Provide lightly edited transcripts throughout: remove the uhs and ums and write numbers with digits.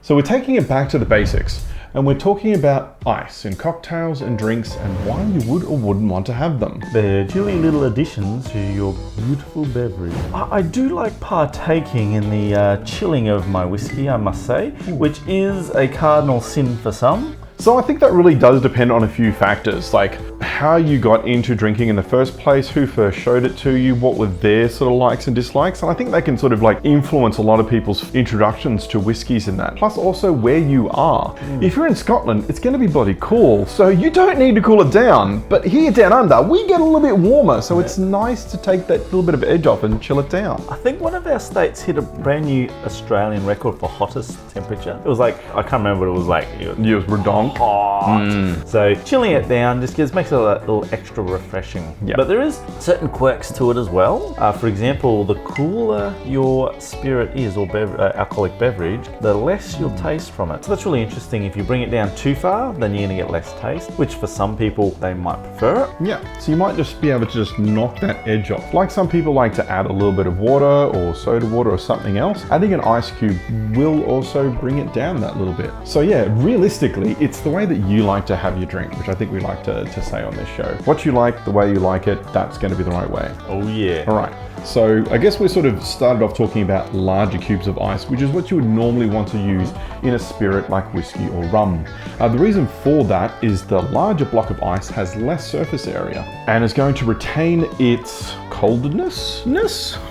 So we're taking it back to the basics, and we're talking about ice in cocktails and drinks and why you would or wouldn't want to have them. They're chilly little additions to your beautiful beverage. I do like partaking in the chilling of my whiskey, I must say, which is a cardinal sin for some. So I think that really does depend on a few factors, like how you got into drinking in the first place, who first showed it to you, what were their sort of likes and dislikes, and I think they can sort of like influence a lot of people's introductions to whiskies in that. Plus also where you are. If you're in Scotland, it's going to be bloody cool, so you don't need to cool it down. But here down under, we get a little bit warmer, so it's nice to take that little bit of edge off and chill it down. I think one of our states hit a brand new Australian record for hottest temperature. It was like, I can't remember what it was like. It was redonk. Hot. So chilling it down just makes it a little extra refreshing. Yep. But there is certain quirks to it as well. For example, the cooler your spirit is or alcoholic beverage, the less you'll taste from it. So that's really interesting. If you bring it down too far, then you're going to get less taste, which for some people they might prefer it. Yeah, so you might just be able to just knock that edge off. Like some people like to add a little bit of water or soda water or something else. Adding an ice cube will also bring it down that little bit. So yeah, realistically, it's the way that you like to have your drink, which I think we like to say on this show. What you like, the way you like it, that's going to be the right way. Oh yeah. All right. So I guess we sort of started off talking about larger cubes of ice, which is what you would normally want to use in a spirit like whiskey or rum. The reason for that is the larger block of ice has less surface area and is going to retain its coldness,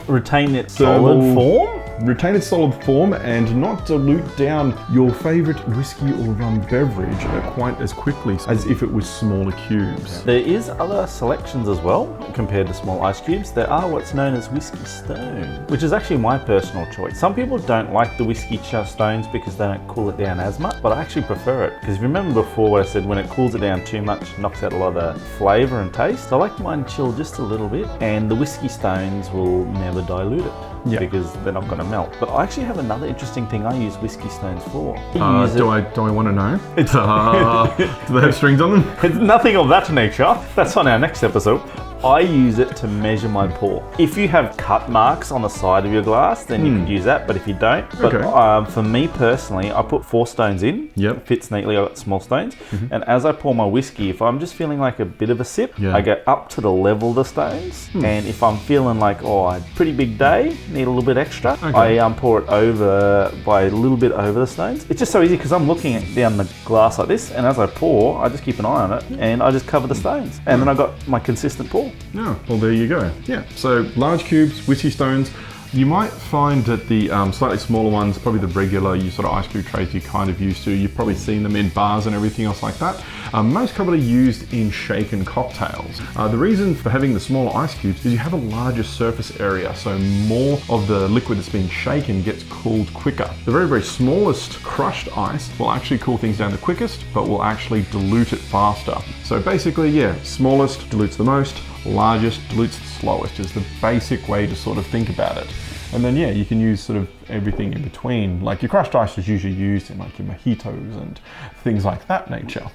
retain its solid form. Retain its solid form and not dilute down your favorite whiskey or rum beverage quite as quickly as if it was smaller cubes. There is other selections as well compared to small ice cubes. There are what's known as whiskey stone, which is actually my personal choice. Some people don't like the whiskey stones because they don't cool it down as much, but I actually prefer it because if you remember before what I said, when it cools it down too much, it knocks out a lot of flavour and taste. I like mine chilled just a little bit, and the whiskey stones will never dilute it. Yeah. Because they're not going to melt. But I actually have another interesting thing I use whiskey stones for. Do I want to know? Do they have strings on them? It's nothing of that nature. That's on our next episode. I use it to measure my pour. If you have cut marks on the side of your glass, then you could use that, but if you don't. But for me personally, I put 4 stones in. Yep. It fits neatly, I've got small stones. And as I pour my whiskey, if I'm just feeling like a bit of a sip, I go up to the level of the stones. And if I'm feeling like, a pretty big day, need a little bit extra, I pour it over by a little bit over the stones. It's just so easy because I'm looking down the glass like this, and as I pour, I just keep an eye on it, and I just cover the stones. And then I got my consistent pour. Yeah, well there you go. Yeah, so large cubes, whiskey stones. You might find that the slightly smaller ones, probably the regular sort of ice cube trays you're kind of used to, you've probably seen them in bars and everything else like that. Most commonly used in shaken cocktails. The reason for having the smaller ice cubes is you have a larger surface area, so more of the liquid that's being shaken gets cooled quicker. The very, very smallest crushed ice will actually cool things down the quickest, but will actually dilute it faster. So basically, yeah, smallest dilutes the most, largest dilutes the slowest is the basic way to sort of think about it. And then yeah, you can use sort of everything in between. Like your crushed ice is usually used in like your mojitos and things like that nature.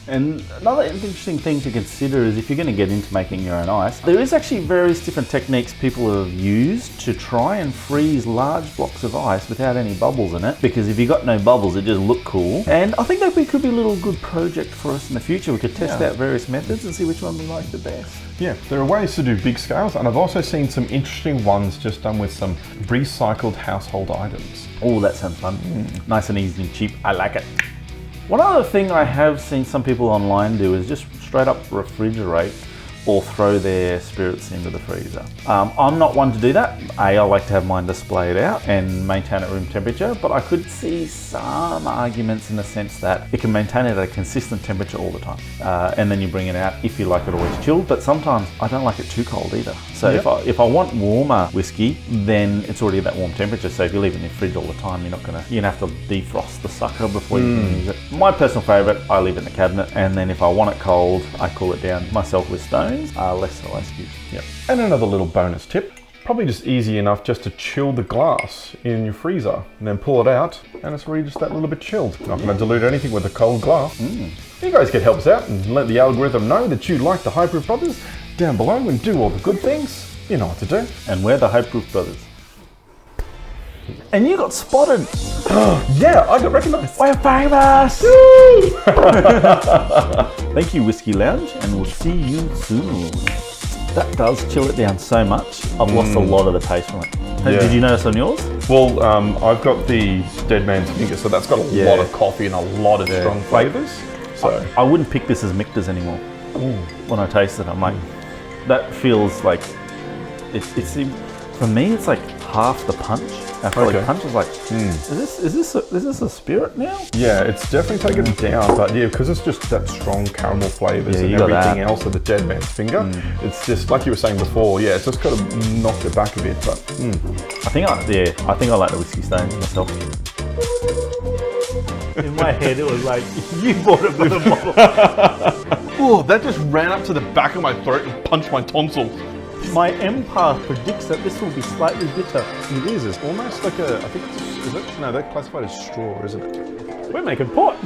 And another interesting thing to consider is if you're going to get into making your own ice, there is actually various different techniques people have used to try and freeze large blocks of ice without any bubbles in it. Because if you got no bubbles, it just look cool. And I think that could be a little good project for us in the future. We could test out various methods and see which one we like the best. Yeah, there are ways to do big scales, and I've also seen some interesting ones just done with some recycled household items. Oh, that sounds fun. Nice and easy and cheap. I like it. One other thing I have seen some people online do is just straight up refrigerate or throw their spirits into the freezer. I'm not one to do that. I like to have mine displayed out and maintain at room temperature, but I could see some arguments in the sense that it can maintain it at a consistent temperature all the time. And then you bring it out if you like it always chilled, but sometimes I don't like it too cold either. So if I want warmer whiskey, then it's already at that warm temperature. So if you leave it in the fridge all the time, you're gonna have to defrost the sucker before you can use it. My personal favorite, I leave it in the cabinet, and then if I want it cold, I cool it down myself with stones. Less ice cubes. Yep. And another little bonus tip, probably just easy enough just to chill the glass in your freezer and then pull it out and it's already just that little bit chilled. Not going to dilute anything with a cold glass. You guys could help us out and let the algorithm know that you like the High Proof Brothers down below and do all the good things. You know what to do. And we're the High Proof Brothers. And you got spotted. Yeah, I got recognised. We're famous. Thank you, Whiskey Lounge, and we'll see you soon. That does chill it down so much. I've lost a lot of the taste from it. Yeah. Did you notice on yours? Well, I've got the Dead Man's Finger, so that's got a lot of coffee and a lot of strong flavours. So I wouldn't pick this as Michter's anymore. When I taste it, I'm like, that feels like it's for me. It's like half the punch. I feel like punch is like, is this a spirit now? yeah, it's definitely taken it down, but yeah, because it's just that strong caramel flavours and you got everything that. else of the Dead Man's Finger. It's just like you were saying before. Yeah, it's just got to knock it back a bit. But I think I like the Whiskey Stones myself. In my head, it was like, you bought it with a bottle. oh, that just ran up to the back of my throat and punched my tonsils. My empath predicts that this will be slightly bitter. It is. It's almost like a. I think it's. Is it? No, they're classified as straw, isn't it? We're making pot.